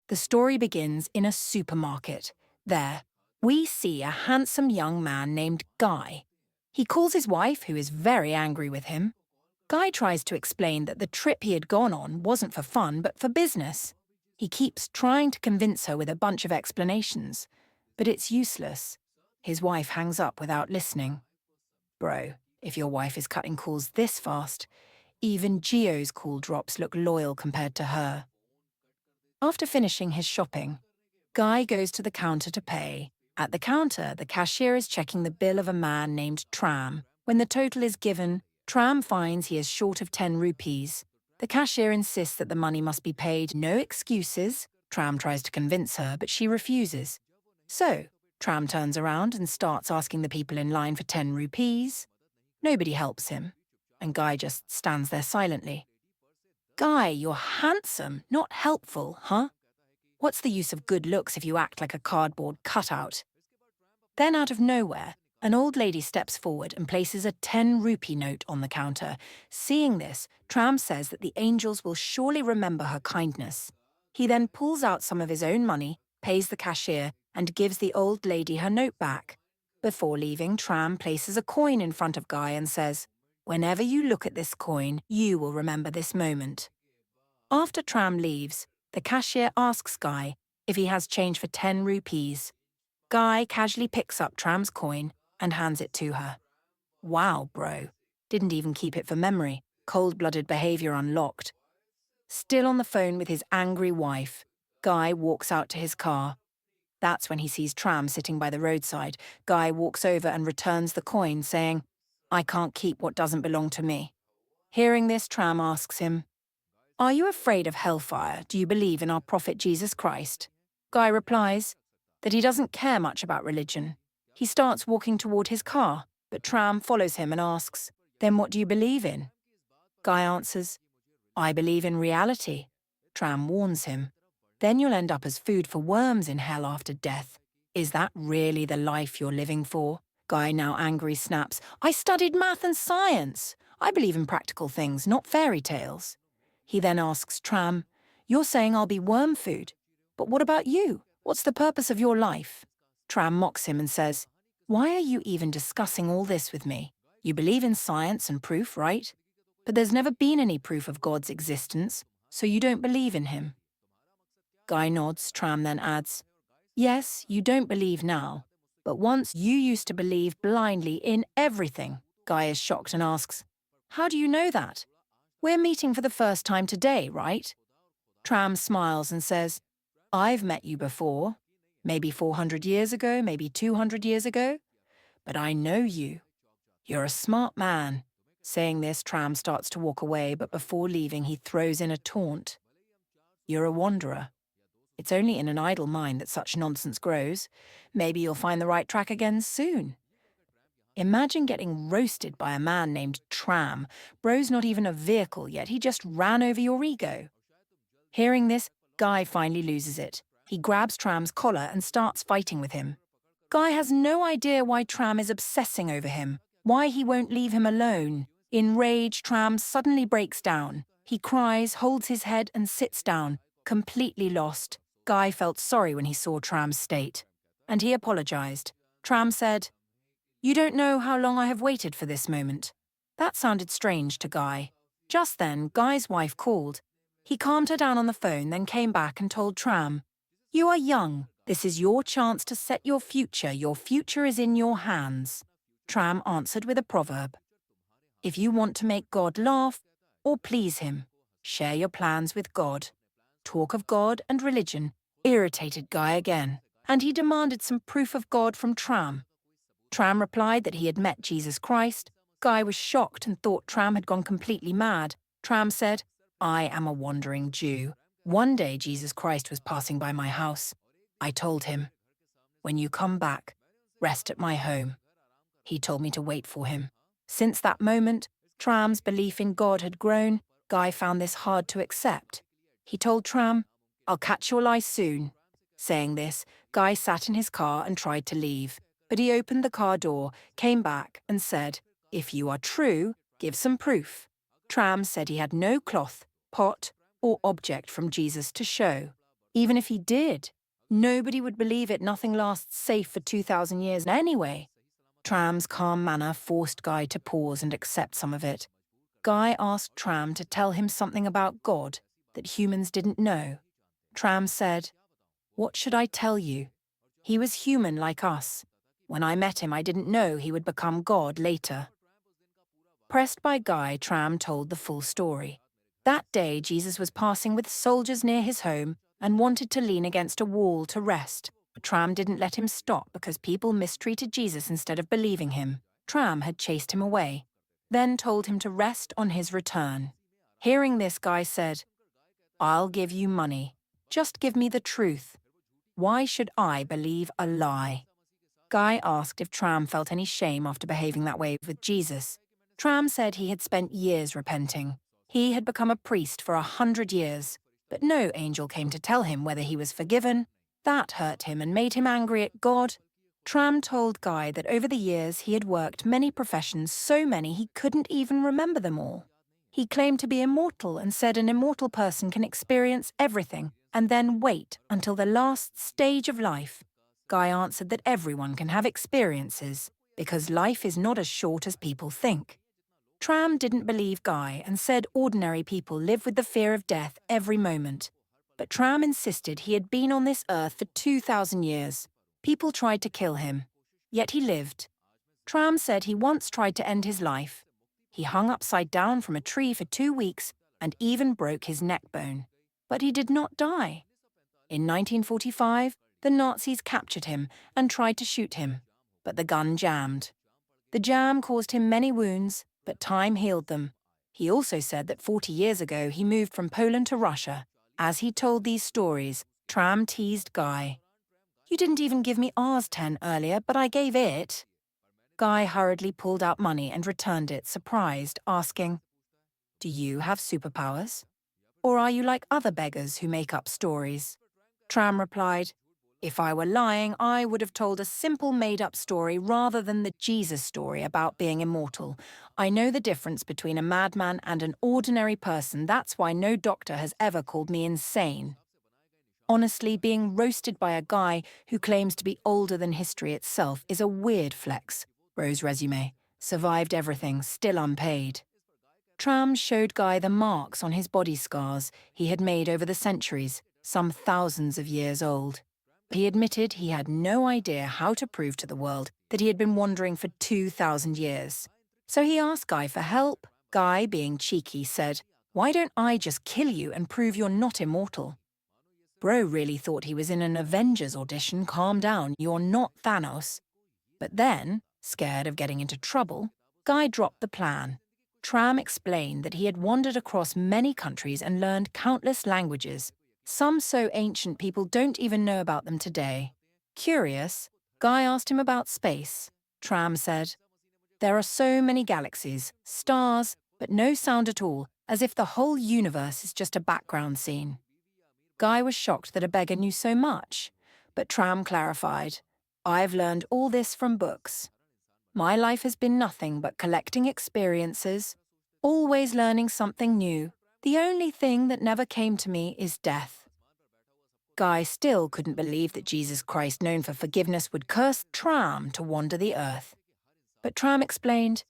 The story begins in a supermarket. There, we see a handsome young man named Guy. He calls his wife, who is very angry with him. Guy tries to explain that the trip he had gone on wasn't for fun, but for business. He keeps trying to convince her with a bunch of explanations, but it's useless. His wife hangs up without listening. Bro, if your wife is cutting calls this fast, even Gio's call drops look loyal compared to her. After finishing his shopping, Guy goes to the counter to pay. At the counter, the cashier is checking the bill of a man named Tram. When the total is given, Tram finds he is short of 10 rupees. The cashier insists that the money must be paid, no excuses. Tram tries to convince her, but she refuses. So, Tram turns around and starts asking the people in line for 10 rupees. Nobody helps him, and Guy just stands there silently. Guy, you're handsome, not helpful, huh? What's the use of good looks if you act like a cardboard cutout? Then out of nowhere, an old lady steps forward and places a 10-rupee note on the counter. Seeing this, Tram says that the angels will surely remember her kindness. He then pulls out some of his own money, pays the cashier, and gives the old lady her note back. Before leaving, Tram places a coin in front of Guy and says, "Whenever you look at this coin, you will remember this moment." After Tram leaves, the cashier asks Guy if he has change for 10 rupees. Guy casually picks up Tram's coin and hands it to her. Wow, bro. Didn't even keep it for memory. Cold-blooded behavior unlocked. Still on the phone with his angry wife, Guy walks out to his car. That's when he sees Tram sitting by the roadside. Guy walks over and returns the coin, saying, "I can't keep what doesn't belong to me." Hearing this, Tram asks him, "Are you afraid of hellfire? Do you believe in our prophet Jesus Christ?" Guy replies that he doesn't care much about religion. He starts walking toward his car, but Tram follows him and asks, "Then what do you believe in?" Guy answers, "I believe in reality." Tram warns him, "Then you'll end up as food for worms in hell after death. Is that really the life you're living for?" Guy, now angry, snaps, "I studied math and science. I believe in practical things, not fairy tales." He then asks Tram, "You're saying I'll be worm food, but what about you? What's the purpose of your life?" Tram mocks him and says, "Why are you even discussing all this with me? You believe in science and proof, right? But there's never been any proof of God's existence, so you don't believe in him." Guy nods. Tram then adds, "Yes, you don't believe now, but once you used to believe blindly in everything." Guy is shocked and asks, "How do you know that? We're meeting for the first time today, right?" Tram smiles and says, "I've met you before, maybe 400 years ago, maybe 200 years ago, but I know you. You're a smart man." Saying this, Tram starts to walk away, but before leaving, he throws in a taunt. "You're a wanderer. It's only in an idle mind that such nonsense grows. Maybe you'll find the right track again soon." Imagine getting roasted by a man named Tram. Bro's not even a vehicle, yet he just ran over your ego. Hearing this, Guy finally loses it. He grabs Tram's collar and starts fighting with him. Guy has no idea why Tram is obsessing over him, why he won't leave him alone. In rage, Tram suddenly breaks down. He cries, holds his head, and sits down, completely lost. Guy felt sorry when he saw Tram's state, and he apologized. Tram said, "You don't know how long I have waited for this moment." That sounded strange to Guy. Just then, Guy's wife called. He calmed her down on the phone, then came back and told Tram, "You are young. This is your chance to set your future. Your future is in your hands." Tram answered with a proverb. If you want to make God laugh or please him, share your plans with God. Talk of God and religion irritated Guy again, and he demanded some proof of God from Tram. Tram replied that he had met Jesus Christ. Guy was shocked and thought Tram had gone completely mad. Tram said, "I am a wandering Jew. One day Jesus Christ was passing by my house. I told him, 'When you come back, rest at my home.' He told me to wait for him." Since that moment, Tram's belief in God had grown. Guy found this hard to accept. He told Tram, "I'll catch your lie soon." Saying this, Guy sat in his car and tried to leave. But he opened the car door, came back, and said, "If you are true, give some proof." Tram said he had no cloth, pot, or object from Jesus to show. Even if he did, nobody would believe it. Nothing lasts safe for 2,000 years anyway. Tram's calm manner forced Guy to pause and accept some of it. Guy asked Tram to tell him something about God that humans didn't know. Tram said, "What should I tell you? He was human like us. When I met him, I didn't know he would become God later." Pressed by Guy, Tram told the full story. That day, Jesus was passing with soldiers near his home and wanted to lean against a wall to rest. But Tram didn't let him stop because people mistreated Jesus instead of believing him. Tram had chased him away, then told him to rest on his return. Hearing this, Guy said, "I'll give you money. Just give me the truth. Why should I believe a lie?" Guy asked if Tram felt any shame after behaving that way with Jesus. Tram said he had spent years repenting. He had become a priest for 100 years, but no angel came to tell him whether he was forgiven. That hurt him and made him angry at God. Tram told Guy that over the years he had worked many professions, so many he couldn't even remember them all. He claimed to be immortal and said an immortal person can experience everything and then wait until the last stage of life. Guy answered that everyone can have experiences because life is not as short as people think. Tram didn't believe Guy and said ordinary people live with the fear of death every moment. But Tram insisted he had been on this earth for 2,000 years. People tried to kill him, yet he lived. Tram said he once tried to end his life. He hung upside down from a tree for 2 weeks and even broke his neck bone. But he did not die. In 1945, the Nazis captured him and tried to shoot him, but the gun jammed. The jam caused him many wounds, but time healed them. He also said that 40 years ago he moved from Poland to Russia. As he told these stories, Tram teased Guy. "You didn't even give me Rs 10 earlier, but I gave it." Guy hurriedly pulled out money and returned it, surprised, asking, "Do you have superpowers? Or are you like other beggars who make up stories?" Tram replied, "If I were lying, I would have told a simple made-up story rather than the Jesus story about being immortal. I know the difference between a madman and an ordinary person. That's why no doctor has ever called me insane." Honestly, being roasted by a guy who claims to be older than history itself is a weird flex. Ro's resume. Survived everything, still unpaid. Tram showed Guy the marks on his body scars he had made over the centuries, some thousands of years old. He admitted he had no idea how to prove to the world that he had been wandering for 2,000 years. So he asked Guy for help. Guy, being cheeky, said, "Why don't I just kill you and prove you're not immortal?" Bro really thought he was in an Avengers audition. "Calm down, you're not Thanos." But then, scared of getting into trouble, Guy dropped the plan. Tram explained that he had wandered across many countries and learned countless languages, some so ancient people don't even know about them today. Curious, Guy asked him about space. Tram said, "There are so many galaxies, stars, but no sound at all, as if the whole universe is just a background scene." Guy was shocked that a beggar knew so much, but Tram clarified, "I've learned all this from books. My life has been nothing but collecting experiences, always learning something new. The only thing that never came to me is death." Guy still couldn't believe that Jesus Christ, known for forgiveness, would curse Tram to wander the earth. But Tram explained,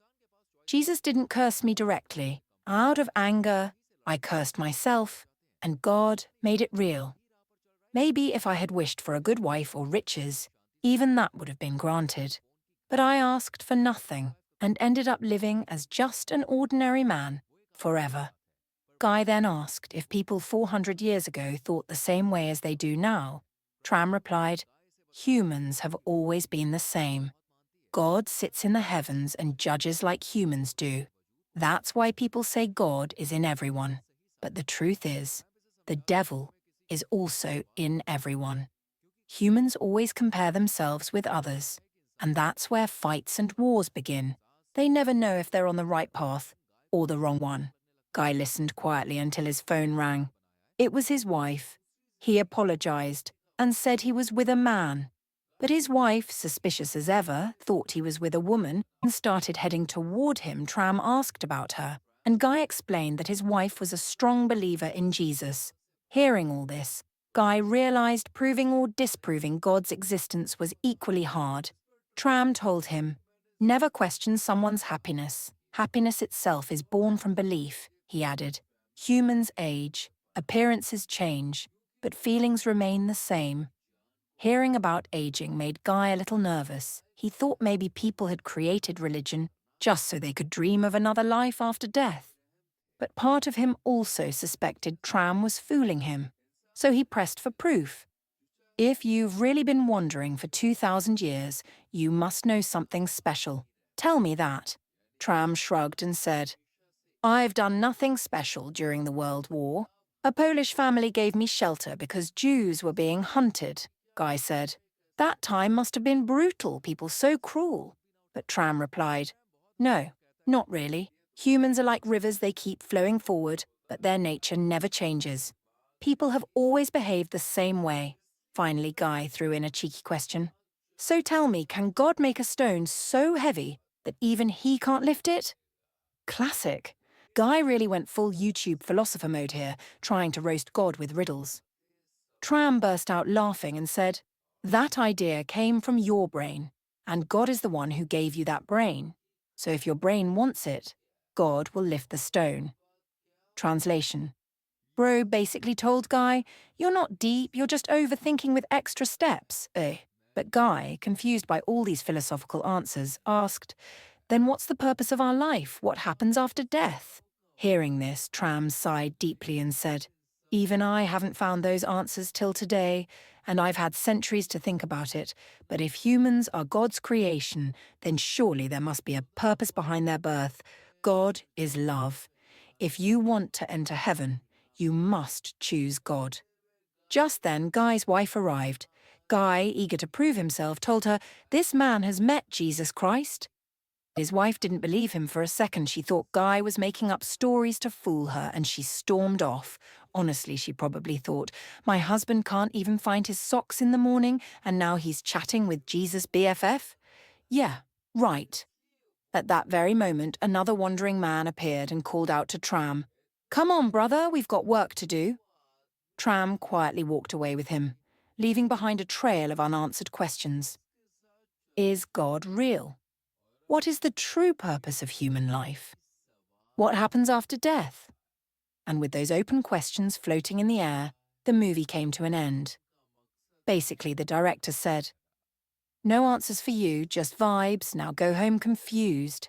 "Jesus didn't curse me directly. Out of anger, I cursed myself, and God made it real. Maybe if I had wished for a good wife or riches, even that would have been granted. But I asked for nothing and ended up living as just an ordinary man forever." Guy then asked if people 400 years ago thought the same way as they do now. Tram replied, "Humans have always been the same. God sits in the heavens and judges like humans do. That's why people say God is in everyone. But the truth is, the devil is also in everyone. Humans always compare themselves with others, and that's where fights and wars begin. They never know if they're on the right path or the wrong one." Guy listened quietly until his phone rang. It was his wife. He apologized and said he was with a man. But his wife, suspicious as ever, thought he was with a woman and started heading toward him. Tram asked about her, and Guy explained that his wife was a strong believer in Jesus. Hearing all this, Guy realized proving or disproving God's existence was equally hard. Tram told him, "Never question someone's happiness. Happiness itself is born from belief," he added. "Humans age, appearances change, but feelings remain the same." Hearing about aging made Guy a little nervous. He thought maybe people had created religion just so they could dream of another life after death. But part of him also suspected Tram was fooling him, so he pressed for proof. "If you've really been wandering for 2,000 years, you must know something special. Tell me that." Tram shrugged and said, "I've done nothing special during the World War. A Polish family gave me shelter because Jews were being hunted," Guy said. "That time must have been brutal, people so cruel." But Tram replied, "No, not really. Humans are like rivers, they keep flowing forward, but their nature never changes. People have always behaved the same way." Finally, Guy threw in a cheeky question. "So tell me, can God make a stone so heavy that even he can't lift it?" Classic. Guy really went full YouTube philosopher mode here, trying to roast God with riddles. Tram burst out laughing and said, "That idea came from your brain, and God is the one who gave you that brain. So if your brain wants it, God will lift the stone." Translation. Bro basically told Guy, "You're not deep, you're just overthinking with extra steps, eh?" But Guy, confused by all these philosophical answers, asked, "Then what's the purpose of our life? What happens after death?" Hearing this, Tram sighed deeply and said, "Even I haven't found those answers till today, and I've had centuries to think about it. But if humans are God's creation, then surely there must be a purpose behind their birth. God is love. If you want to enter heaven, you must choose God." Just then, Guy's wife arrived. Guy, eager to prove himself, told her, "This man has met Jesus Christ." His wife didn't believe him for a second. She thought Guy was making up stories to fool her, and she stormed off. Honestly, she probably thought, "My husband can't even find his socks in the morning, and now he's chatting with Jesus' BFF? Yeah, right." At that very moment, another wandering man appeared and called out to Tram, "Come on, brother, we've got work to do." Tram quietly walked away with him, leaving behind a trail of unanswered questions. Is God real? What is the true purpose of human life? What happens after death? And with those open questions floating in the air, the movie came to an end. Basically, the director said, "No answers for you, just vibes, now go home confused."